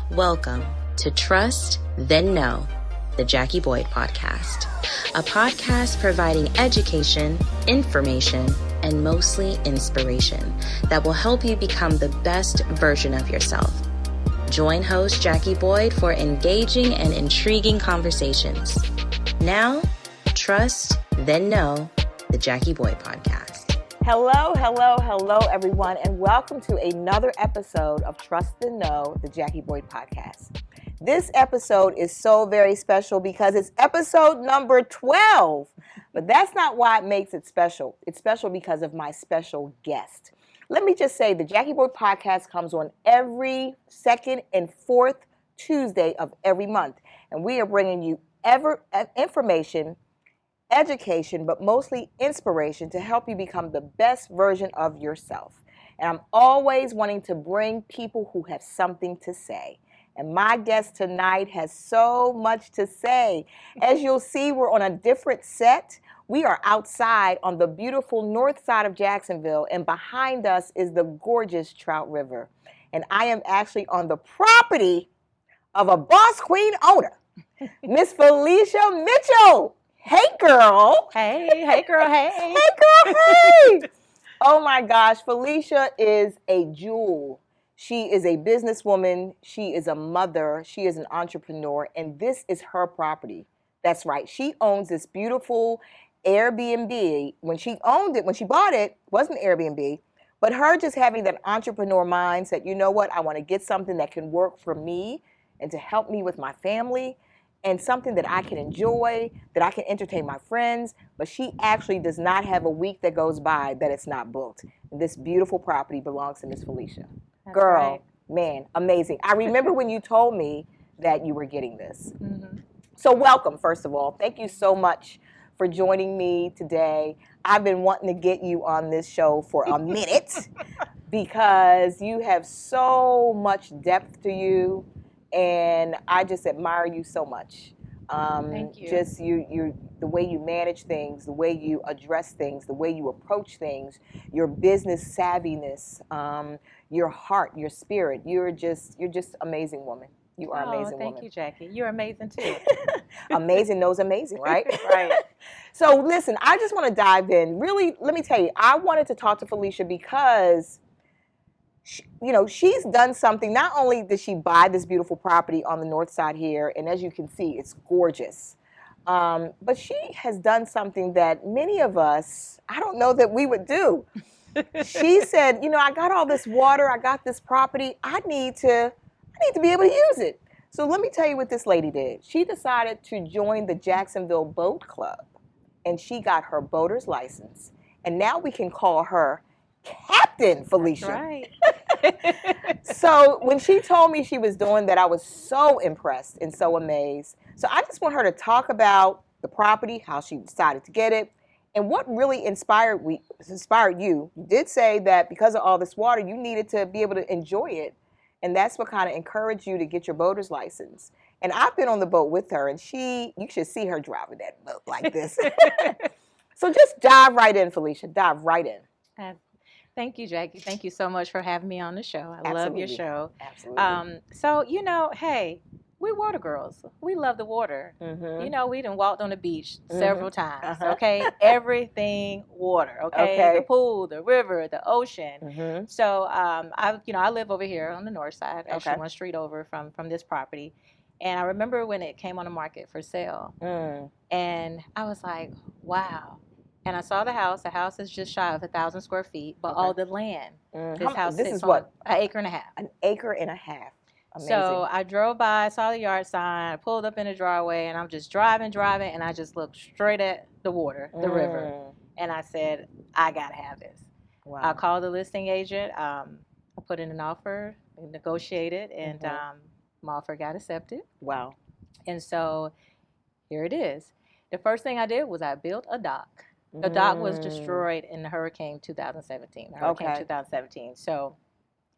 Welcome to Trust, Then Know, the Jackie Boyd Podcast, a podcast providing education, information, and mostly inspiration that will help you become the best version of yourself. Join host Jackie Boyd for engaging and intriguing conversations. Now, Trust, Then Know, the Jackie Boyd Podcast. Hello, everyone, and welcome to another episode of Trust and Know, the Jackie Boyd Podcast. This episode is so very special because it's episode number 12, but that's not why it makes it special. It's special because of my special guest. Let me just say the Jackie Boyd Podcast comes on every second and fourth Tuesday of every month, and we are bringing you information, education, but mostly inspiration to help you become the best version of yourself. And I'm always wanting to bring people who have something to say. And my guest tonight has so much to say. As you'll see, we're on a different set. We are outside on the beautiful north side of Jacksonville, and behind us is the gorgeous Trout River. And I am actually on the property of a Boss Queen owner, Miss Felicia Mitchell. Hey, girl. Hey, girl, hey. Hey, girl, hey. Oh, my gosh. Felicia is a jewel. She is a businesswoman. She is a mother. She is an entrepreneur. And this is her property. That's right. She owns this beautiful Airbnb. When she bought it, wasn't Airbnb. But her just having that entrepreneur mindset, you know what? I want to get something that can work for me and to help me with my family, and something that I can enjoy, that I can entertain my friends, but she actually does not have a week that goes by that it's not booked. And this beautiful property belongs to Miss Felicia. That's Girl, right. Man, amazing. I remember when you told me that you were getting this. Mm-hmm. So welcome, first of all. Thank you so much for joining me today. I've been wanting to get you on this show for a minute because you have so much depth to you. And I just admire you so much. Thank you. Just you, the way you manage things, the way you address things, the way you approach things, your business savviness, your heart, your spirit. You're just amazing woman. You are amazing woman. Thank you, Jackie. You're amazing too. Amazing knows amazing, right? Right. So listen, I just want to dive in. Really, let me tell you, I wanted to talk to Felicia because she's done something. Not only did she buy this beautiful property on the north side here, and as you can see, it's gorgeous. But she has done something that many of us, I don't know that we would do. She said, I got all this water, I got this property, I need to be able to use it. So let me tell you what this lady did. She decided to join the Jacksonville Boat Club, and she got her boater's license. And now we can call her Captain Felicia. That's right. So when she told me she was doing that, I was so impressed and so amazed. So I just want her to talk about the property, how she decided to get it, and what really inspired you. You did say that because of all this water, you needed to be able to enjoy it, and that's what kind of encouraged you to get your boater's license. And I've been on the boat with her, and you should see her driving that boat like this. So just dive right in, Felicia. Dive right in. Thank you, Jackie. Thank you so much for having me on the show. I love your show. Absolutely. So, hey, we water girls. We love the water. Mm-hmm. We done walked on the beach several times, Uh-huh. Okay? Everything water, okay? The pool, the river, the ocean. Mm-hmm. So, I live over here on the north side, actually Okay. one street over from this property. And I remember when it came on the market for sale. And I was like, wow. And I saw the house. The house is just shy of 1,000 square feet, but all the land. This is on what? An acre and a half. An acre and a half. Amazing. So I drove by, saw the yard sign, pulled up in the driveway, and I'm just driving, and I just looked straight at the water, the river. And I said, I got to have this. Wow. I called the listing agent. I put in an offer, negotiated, and my offer got accepted. Wow. And so here it is. The first thing I did was I built a dock. The dock was destroyed in the Hurricane 2017. So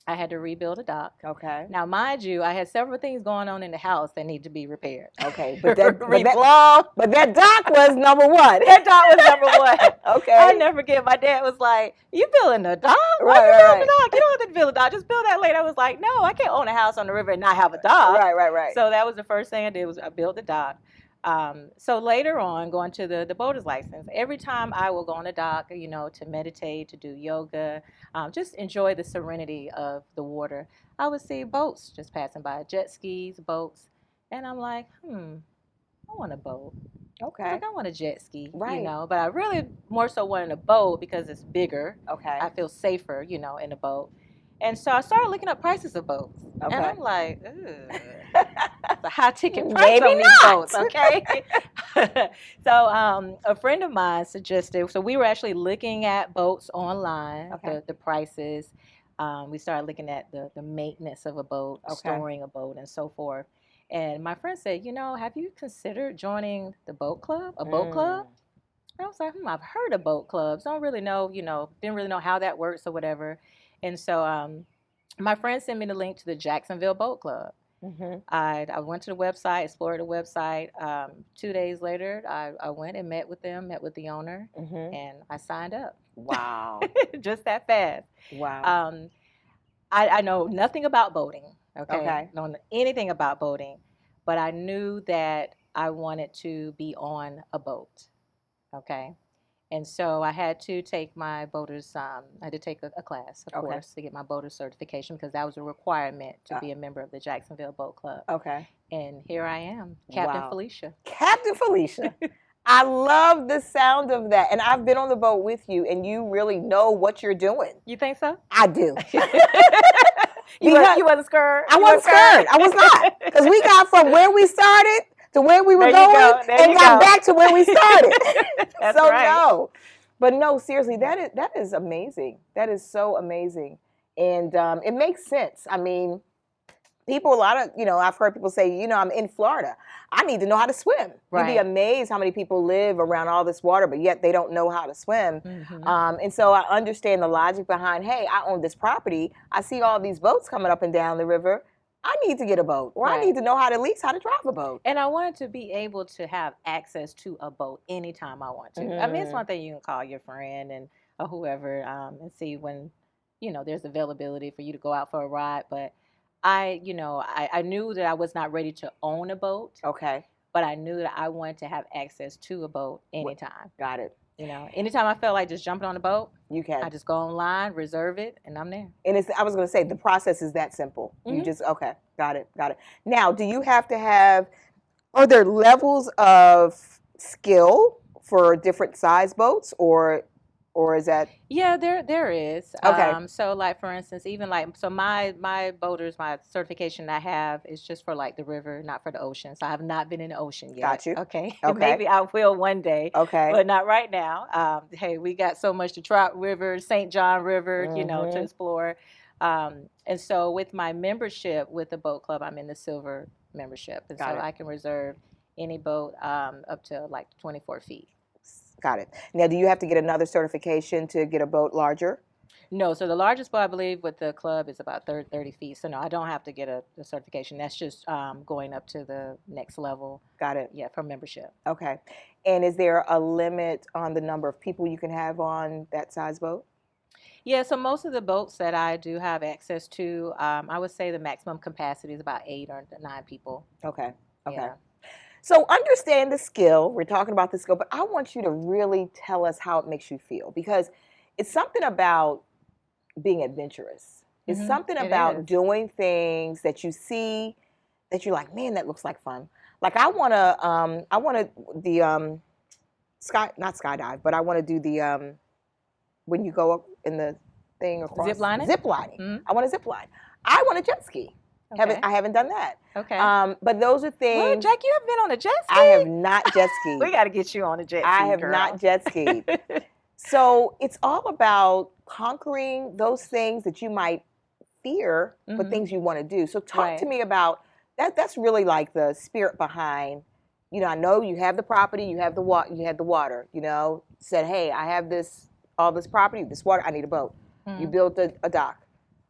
I had to rebuild a dock. Okay. Now, mind you, I had several things going on in the house that need to be repaired. Okay, but that dock was number one. That dock was number one. Okay. I never forget. My dad was like, "You building a dock? Why you building a dock? You don't have to build a dock. Just build that later." I was like, "No, I can't own a house on the river and not have a dock." Right. So that was the first thing I did was I built the dock. So later on, going to the boater's license, every time I will go on the dock, to meditate, to do yoga, just enjoy the serenity of the water, I would see boats just passing by, jet skis, boats, and I'm like, I want a boat. Okay. I want a jet ski, Right. but I really more so wanted a boat because it's bigger. Okay. I feel safer, in a boat. And so I started looking up prices of boats. Okay. And I'm like, ooh, it's a high ticket price Maybe on these not. boats, okay? So a friend of mine suggested, so we were actually looking at boats online, Okay. the prices. We started looking at the maintenance of a boat, Okay. storing a boat, and so forth. And my friend said, have you considered joining the boat club, a boat club? And I was like, I've heard of boat clubs. Don't really know, didn't really know how that works or whatever. And so my friend sent me the link to the Jacksonville Boat Club. Mm-hmm. I went to the website, explored the website. 2 days later, I went and met with them, met with the owner, Mm-hmm. and I signed up. Wow. Just that fast. Wow. I know nothing about boating. Okay. Don't know anything about boating, but I knew that I wanted to be on a boat. Okay. And so I had to take my boater's, I had to take a class, of Okay. course, to get my boater's certification because that was a requirement to be a member of the Jacksonville Boat Club. Okay. And here I am, Captain Wow. Felicia. Captain Felicia. I love the sound of that. And I've been on the boat with you, and you really know what you're doing. You think so? I do. You wasn't scared? I wasn't scared. I was not. Because we got from where we started to where we were going and got back to where we started. That's so right. no. But no, seriously, that is amazing. That is so amazing. And it makes sense. I mean, people, I've heard people say, I'm in Florida. I need to know how to swim. Right. You'd be amazed how many people live around all this water, but yet they don't know how to swim. Mhm. And so I understand the logic behind, hey, I own this property. I see all these boats coming up and down the river. I need to get a boat, or I Right. need to know how to drive a boat. And I wanted to be able to have access to a boat anytime I want to. I mean, it's Mhm. one thing you can call your friend and or whoever and see when, there's availability for you to go out for a ride. But I knew that I was not ready to own a boat, Okay, but I knew that I wanted to have access to a boat anytime. got it. Anytime I felt like just jumping on a boat, You can. I just go online, reserve it, and I'm there. And I was going to say, the process is that simple. You Mhm. just, okay, got it. Now, do you have to are there levels of skill for different size boats, or is that? Yeah, there is. Okay. So like for instance, even like so my boaters, my certification I have is just for like the river, not for the ocean. So I have not been in the ocean yet. Got you. Okay. Okay. Maybe I will one day. Okay. But not right now. Hey, we got so much to Trout River, St. John River, to Mhm. explore. And so with my membership with the boat club, I'm in the silver membership. And Got so it. I can reserve any boat up to like 24 feet. Got it. Now, do you have to get another certification to get a boat larger? No, so the largest boat I believe with the club is about 30 feet. So no, I don't have to get a certification. That's just going up to the next level. Got it. Yeah, for membership. Okay. And is there a limit on the number of people you can have on that size boat? Yeah, so most of the boats that I do have access to, I would say the maximum capacity is about 8 or 9 people. Okay. Okay. Yeah. So understand the skill. We're talking about the skill, but I want you to really tell us how it makes you feel, because it's something about being adventurous. It's Mhm, something it about is. doing things that you see that you're like, man, that looks like fun. Like I want to not skydive, but I want to do the when you go up in the thing across Zip lining? Zip lining. Mhm. I want to zip line. I want a jet ski. Okay. I haven't done that. Okay. But those are Well, things. Jack, you have been on a jet ski? I have not jet skied. We got to get you on a jet ski, I have girl. not jet skied. So it's all about conquering those things that you might fear, but Mhm. things you want to do. So talk to Right. me about that. That's really like the spirit behind. I know you have the property, you have you had the water. Said, hey, I have all this property, this water. I need a boat. You Mhm. built a dock.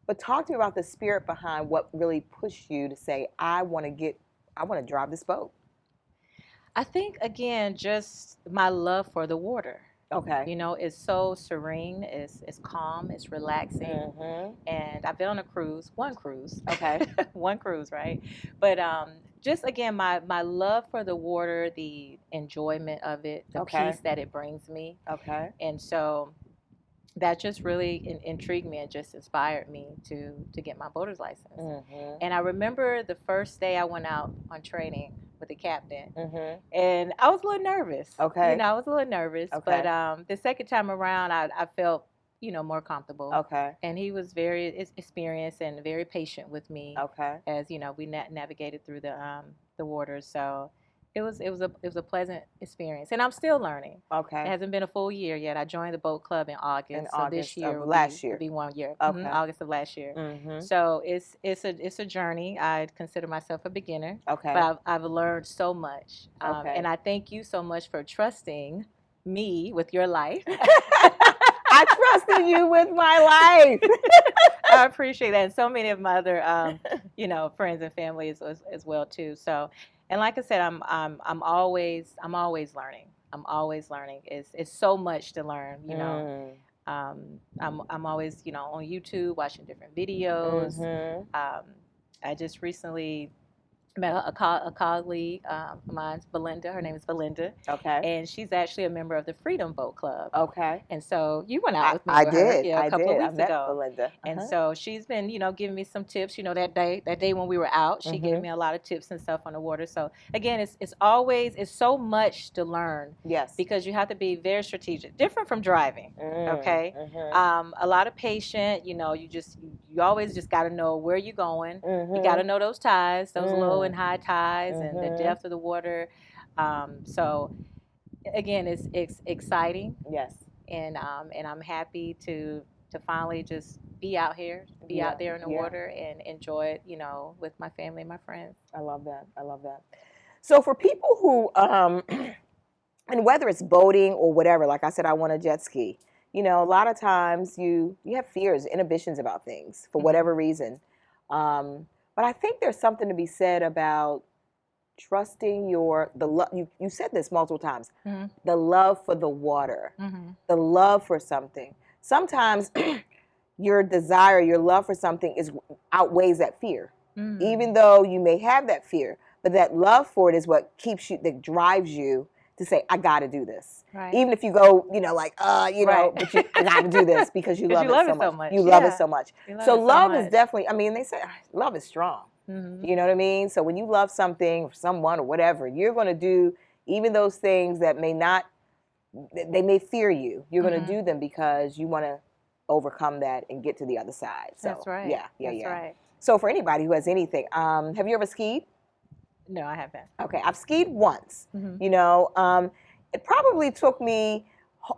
But talk to me about the spirit behind what really pushed you to say, I want to drive this boat. I think, again, just my love for the water. Okay. You know, it's so serene, it's calm, it's relaxing. Mm-hmm. And I've been on one cruise. Okay. One cruise, right? But just, again, my love for the water, the enjoyment of it, the peace that it brings me. Okay. And so that just really intrigued me and just inspired me to get my boater's license. Mm-hmm. And I remember the first day I went out on training with the captain, Mm-hmm. and I was a little nervous. Okay. You know, I was a little nervous. Okay. But the second time around, I felt, you know, more comfortable. Okay. And he was very experienced and very patient with me. Okay. As you know, we navigated through the waters. So it was a pleasant experience, and I'm still learning. Okay. It hasn't been a full year yet. I joined the boat club in August. So this year of last year will be 1 year. Okay. August of last year. Mm-hmm. So it's a journey. I consider myself a beginner. Okay. But I've learned so much. Okay. And I thank you so much for trusting me with your life. I trusted you with my life. I appreciate that, and so many of my other, you know, friends and family as well too. So, and like I said, I'm always learning. I'm always learning. It's so much to learn. You know, I'm always, you know, on YouTube watching different videos. Mm-hmm. I just recently met a colleague of mine, Belinda. Her name is Belinda. Okay. And she's actually a member of the Freedom Boat Club. Okay. And so you went out with me. I with did. her, a couple of weeks I met ago. Belinda. And so she's been, you know, giving me some tips. You know, that day when we were out, she gave me a lot of tips and stuff on the water. So again, it's so much to learn. Yes. Because you have to be very strategic, different from driving. Okay. Mm-hmm. A lot of patient. You know, you always just got to know where you're going. Mm-hmm. You got to know those tides, those low and high tides, and the depth of the water. So again, it's exciting. Yes. And I'm happy to finally just be out here, out there in the water and enjoy it, you know, with my family and my friends. I love that. I love that. So for people who, and whether it's boating or whatever, like I said, I want a jet ski. You know, a lot of times you have fears, inhibitions about things for whatever reason. But I think there's something to be said about trusting you said this multiple times, the love for the water, the love for something. Sometimes your desire, your love for something outweighs that fear, even though you may have that fear, but that love for it is what that drives you to say, I got to do this. Right. Even if you go, you know, like, you know, but I got to do this because you love it so much. You love it so much. So love is definitely, I mean, they say love is strong. You know what I mean? So when you love something or someone or whatever, you're going to do even those things that they may fear you. You're going to do them because you want to overcome that and get to the other side. So, that's right. Yeah. Right. So for anybody who has anything, have you ever skied? No, I haven't. Okay, I've skied once. You know, it probably took me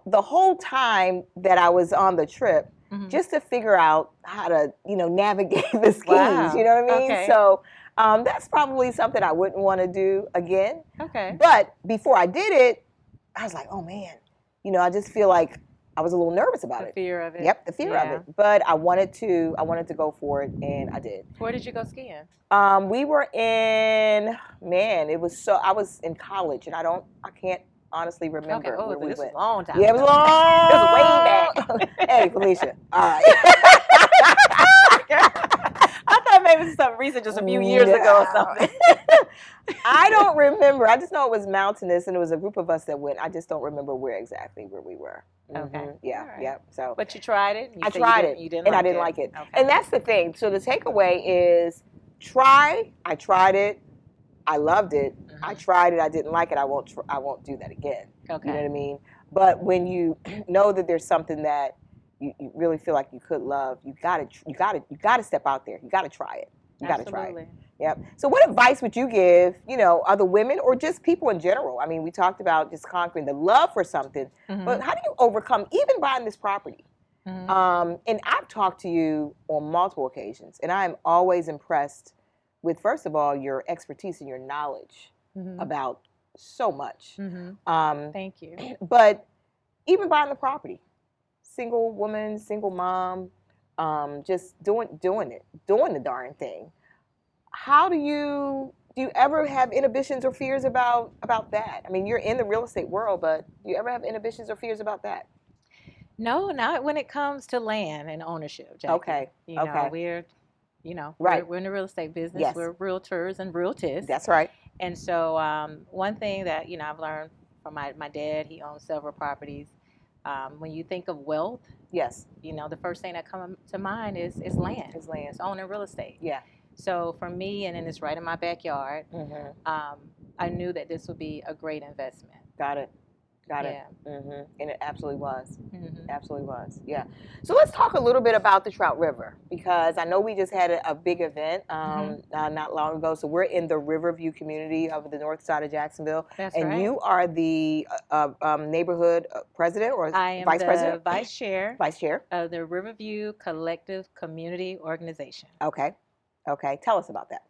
the whole time that I was on the trip just to figure out how to, you know, navigate the skis. Wow. You know what I mean? Okay. So that's probably something I wouldn't want to do again. Okay. But before I did it, I was like, oh man, you know, I just feel like I was a little nervous about it. The fear of it. Yep, the fear of it. But I wanted to go for it, and I did. Where did you go skiing? We were I was in college, and I can't honestly remember where we this went. Was a long time. Yeah, it was long. It was way back. Hey, Felicia. All right. I thought maybe it was something recent, just a few years ago or something. I don't remember. I just know it was mountainous, and it was a group of us that went. I just don't remember where we were. Okay. Yeah. Right. Yeah. So. But you tried it. I tried it, and I didn't like it. Okay. And that's the thing. So the takeaway is try. I tried it. I loved it. I tried it. I didn't like it. I won't do that again. Okay. You know what I mean? But when you know that there's something that you really feel like you could love, you gotta step out there. You gotta try it. You gotta try it. Yep. So what advice would you give, you know, other women or just people in general? I mean, we talked about just conquering the love for something, but how do you overcome even buying this property? And I've talked to you on multiple occasions, and I'm always impressed with, first of all, your expertise and your knowledge about so much. Thank you. But even buying the property, single woman, single mom, just doing the darn thing. How do you ever have inhibitions or fears about that? I mean, you're in the real estate world, but do you ever have inhibitions or fears about that? No, not when it comes to land and ownership, Jackie. Okay. You know, we're Right. we're in the real estate business. Yes. We're realtors and realtists. That's right. And so one thing that, I've learned from my dad, he owns several properties. When you think of wealth, Yes. the first thing that comes to mind is land. It's land. It's owning real estate. Yeah. So for me, and then it's right in my backyard, I knew that this would be a great investment. Got it. Yeah. And it absolutely was. Mhm. Absolutely was. Yeah. So let's talk a little bit about the Trout River, because I know we just had a big event not long ago. So we're in the Riverview community of the north side of Jacksonville. That's and right. you are the neighborhood president or I am vice the president? vice chair Vice chair. of the Riverview Collective Community Organization. Okay. Okay. Tell us about that.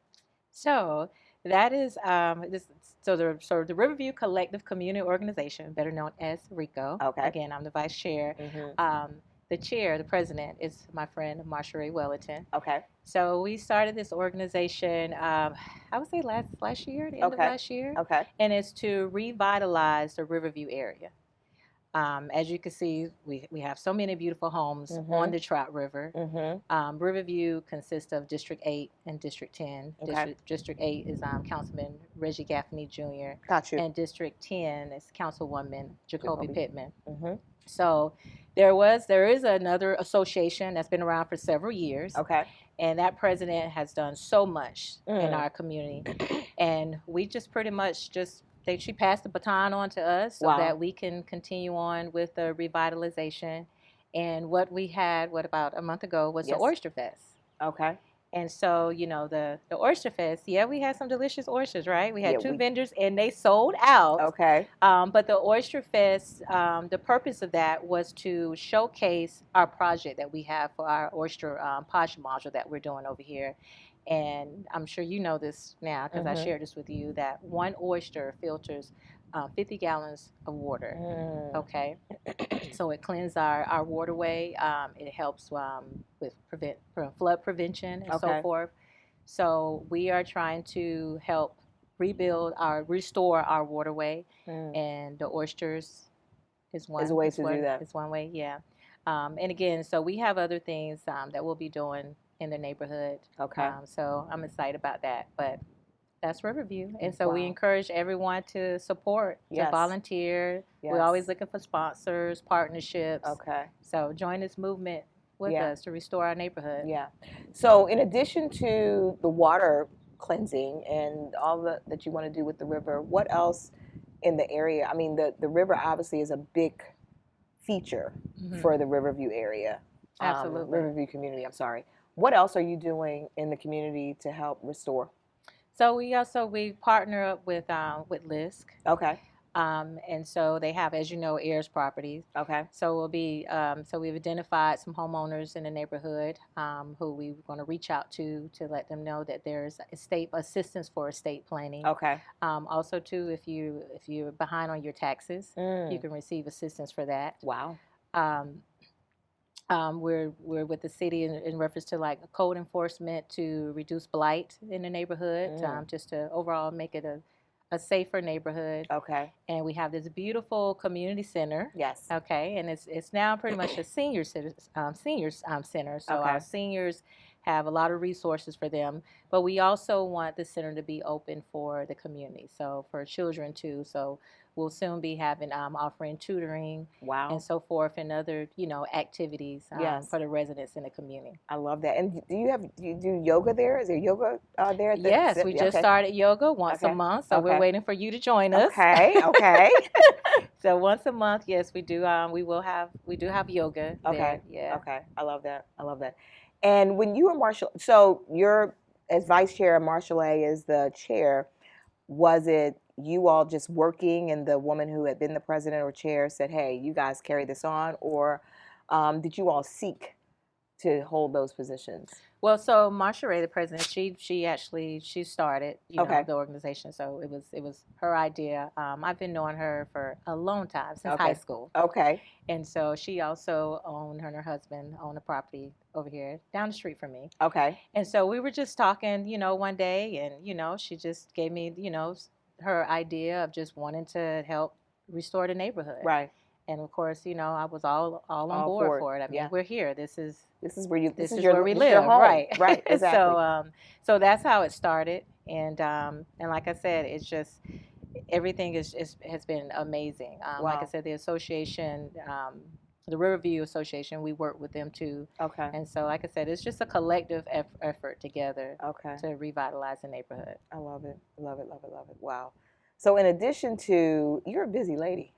So that is the Riverview Collective Community Organization, better known as RICO. Okay. Again, I'm the vice chair. The chair, the president, is my friend Marsha Ray Wellington. Okay. So we started this organization, I would say last year, the end of last year. Okay. And it's to revitalize the Riverview area. As you can see, we have so many beautiful homes on the Trout River. Riverview consists of District 8 and District 10. Okay. District 8 is Councilman Reggie Gaffney Jr. Got you. And District 10 is Councilwoman Jacoby Pittman. Mm-hmm. So there is another association that's been around for several years. Okay. And that president has done so much in our community. And we just pretty much she passed the baton on to us so that we can continue on with the revitalization. And what we had, about a month ago, was the Oyster Fest. Okay. And so, the Oyster Fest, we had some delicious oysters, right? We had two vendors and they sold out. Okay. But the Oyster Fest, the purpose of that was to showcase our project that we have for our oyster posh module that we're doing over here. And I'm sure you know this now because I shared this with you, that one oyster filters 50 gallons of water. Okay. So it cleans our waterway. It helps with flood prevention and so forth. So we are trying to help restore our waterway, and the oysters is one way to do that. Is one way, yeah. And again, so we have other things that we'll be doing in the neighborhood. Okay. So I'm excited about that. But that's Riverview. And so we encourage everyone to support, to volunteer. We're always looking for sponsors, partnerships. Okay. So join this movement with us to restore our neighborhood. Yeah. So in addition to the water cleansing and all that you want to do with the river, what else in the area? I mean, the river obviously is a big feature for the Riverview area. Absolutely. Riverview community, I'm sorry. What else are you doing in the community to help restore? So we partner up with LISC. Okay. And so they have, as you know, heirs properties. Okay. So we'll be so we've identified some homeowners in the neighborhood who we're going to reach out to let them know that there's estate assistance for estate planning. Okay. Also, too, if you're behind on your taxes, you can receive assistance for that. Wow. We're with the city in reference to like code enforcement to reduce blight in the neighborhood, just to overall make it a safer neighborhood. Okay. And we have this beautiful community center. Yes. Okay. And it's now pretty much a seniors center. So our seniors have a lot of resources for them, but we also want the center to be open for the community. So for children too. So we'll soon be having offering tutoring, and so forth, and other activities for the residents in the community. I love that. And do you do yoga there? Is there yoga there? At the Yes, we just started yoga once a month, so we're waiting for you to join us. Okay. Okay. So once a month, yes, we do. We do have yoga. Okay. There. Yeah. Okay. I love that. I love that. And when you and Marshall, so you're as vice chair, Marshall A is the chair. Was it you all just working and the woman who had been the president or chair said, hey, you guys carry this on? Or did you all seek to hold those positions? Well, so Marsha Ray, the president, she started Okay. the organization. So it was her idea. I've been knowing her for a long time, since high school. Okay. And so she also her and her husband own a property over here down the street from me. Okay. And so we were just talking, one day, and she just gave me, her idea of just wanting to help restore the neighborhood. Right. And of course, I was all on board for it. I mean, we're here. This is where where we live, your home. right? Right. Exactly. So that's how it started, and like I said, it's just everything has been amazing. Like I said, the association, the Riverview Association, we work with them too. Okay. And so, like I said, it's just a collective effort together. Okay. To revitalize the neighborhood. I love it. Love it. Love it. Love it. Wow. So in addition to, you're a busy lady.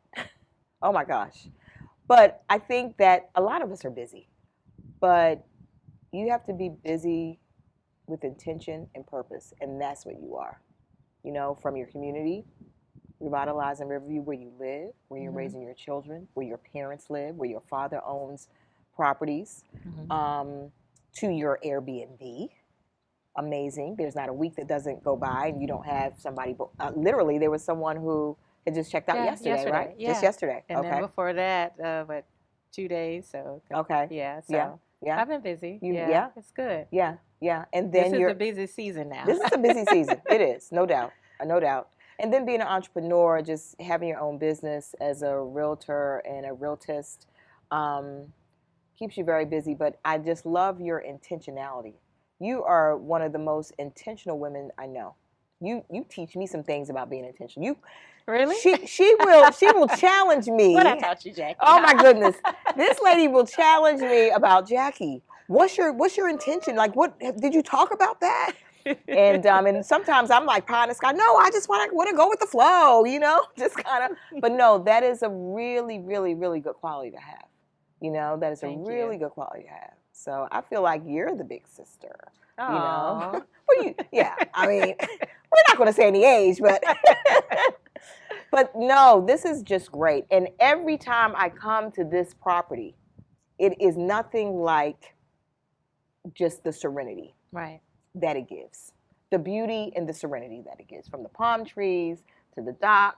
Oh my gosh. But I think that a lot of us are busy. But you have to be busy with intention and purpose, and that's what you are. From your community, revitalizing Riverview, where you live, where you're raising your children, where your parents live, where your father owns properties, to your Airbnb. Amazing. There's not a week that doesn't go by and you don't have somebody. Literally, there was someone who had just checked out yesterday, right? Yeah. Just yesterday. And then before that, 2 days. So okay. Yeah. So yeah. I've been busy. Yeah. It's good. Yeah. And then this is a busy season now. This is a busy season. It is, no doubt. No doubt. And then being an entrepreneur, just having your own business as a realtor and a realtist, keeps you very busy. But I just love your intentionality. You are one of the most intentional women I know. You teach me some things about being intentional. Really? She will challenge me. What I taught you, Jackie? Oh my goodness, this lady will challenge me about, Jackie, what's your intention? Like, what did you talk about that? And sometimes I'm like pie in the sky. No, I just want to go with the flow, just kind of. But no, that is a really, really, really good quality to have. That is a really good quality to have. So I feel like you're the big sister. Aww. Well, yeah. I mean, we're not going to say any age, but but no, this is just great. And every time I come to this property, it is nothing like just the serenity. Right. That it gives, the beauty and the serenity that it gives, from the palm trees to the dock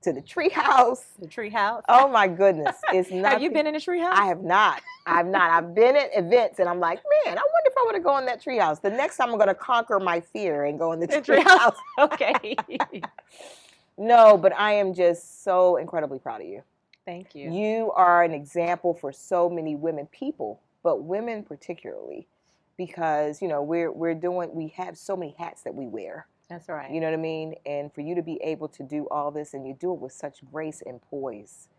to the tree house. The tree house. Oh my goodness, it's not. Have you been in a tree house? I have not. I've been at events and I'm like, man, I wonder if I want to go in that tree house. The next time I'm going to conquer my fear and go in the tree house. Okay. No, but I am just so incredibly proud of you. Thank you. You are an example for so many people, but women particularly. Because we have so many hats that we wear. That's right. You know what I mean? And for you to be able to do all this, and you do it with such grace and poise.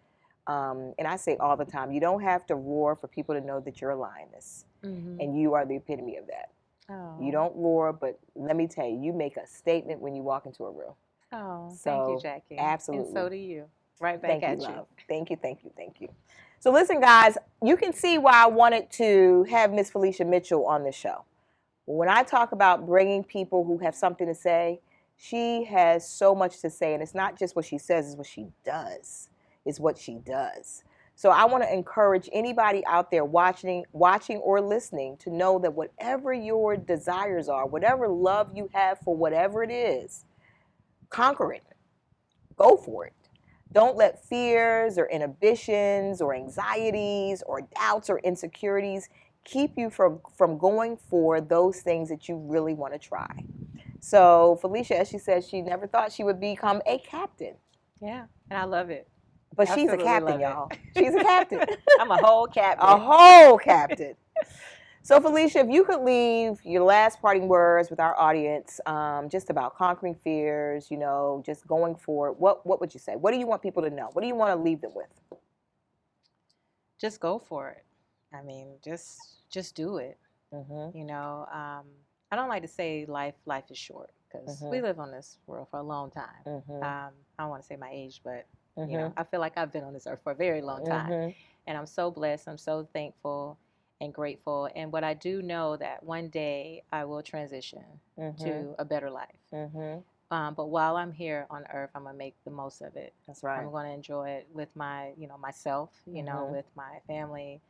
And I say all the time, you don't have to roar for people to know that you're a lioness. Mm-hmm. And you are the epitome of that. Oh. You don't roar, but let me tell you, you make a statement when you walk into a room. Oh, so, thank you, Jackie. Absolutely. And so do you. Right back at you. Love. Thank you. So listen, guys, you can see why I wanted to have Miss Felicia Mitchell on the show. When I talk about bringing people who have something to say, she has so much to say, and it's not just what she says, it's what she does. It's what she does. So I want to encourage anybody out there watching or listening to know that whatever your desires are, whatever love you have for whatever it is, conquer it. Go for it. Don't let fears or inhibitions or anxieties or doubts or insecurities keep you from going for those things that you really want to try. So Felicia, as she said, she never thought she would become a captain. Yeah, and I love it. But she's a captain, y'all. She's a captain. I'm a whole captain. A whole captain. So Felicia, if you could leave your last parting words with our audience, just about conquering fears, just going for it, what would you say? What do you want people to know? What do you want to leave them with? Just go for it. I mean, just do it. Mm-hmm. I don't like to say life is short, because we live on this world for a long time. Mm-hmm. I don't want to say my age, but I feel like I've been on this earth for a very long time, and I'm so blessed. I'm so thankful and grateful. And what I do know, that one day I will transition to a better life. But while I'm here on earth, I'm gonna make the most of it. That's right. I'm gonna enjoy it with myself, with my family,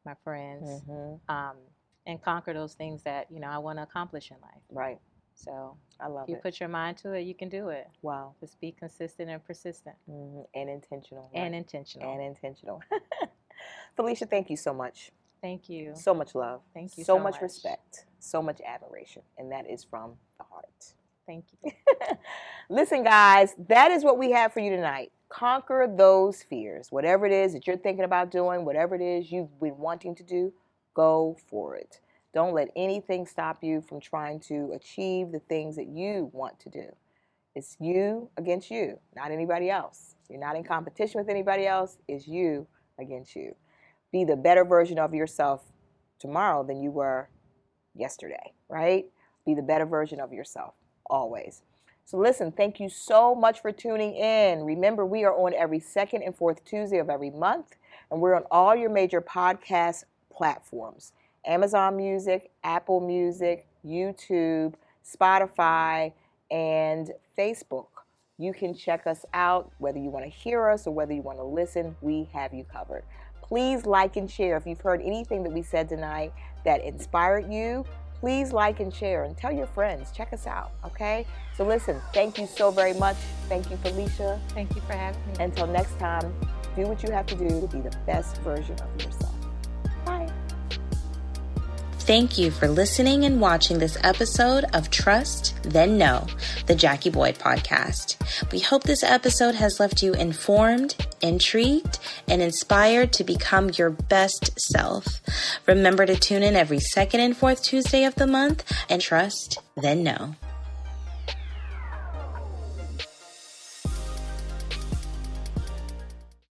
my friends. and conquer those things that, I want to accomplish in life. Right. So I love if you it. put your mind to it, you can do it. Wow. Just be consistent and persistent. And intentional. Right? And intentional. Felicia, thank you so much. Thank you. So much love. Thank you so much respect. So much admiration. And that is from the heart. Thank you. Listen, guys, that is what we have for you tonight. Conquer those fears. Whatever it is that you're thinking about doing, whatever it is you've been wanting to do, go for it. Don't let anything stop you from trying to achieve the things that you want to do. It's you against you, not anybody else. You're not in competition with anybody else. It's you against you. Be the better version of yourself tomorrow than you were yesterday, right? Be the better version of yourself, always. So listen, thank you so much for tuning in. Remember, we are on every second and fourth Tuesday of every month, and we're on all your major podcast platforms: Amazon Music, Apple Music, YouTube, Spotify, and Facebook. You can check us out, whether you want to hear us or whether you want to listen, we have you covered. Please like and share. If you've heard anything that we said tonight that inspired you, please like and share and tell your friends. Check us out, okay? So listen, thank you so very much. Thank you, Felicia. Thank you for having me. Until next time, do what you have to do to be the best version of yourself. Bye. Thank you for listening and watching this episode of Trust, Then Know, the Jackie Boyd Podcast. We hope this episode has left you informed, intrigued, and inspired to become your best self. Remember to tune in every second and fourth Tuesday of the month and trust, then know.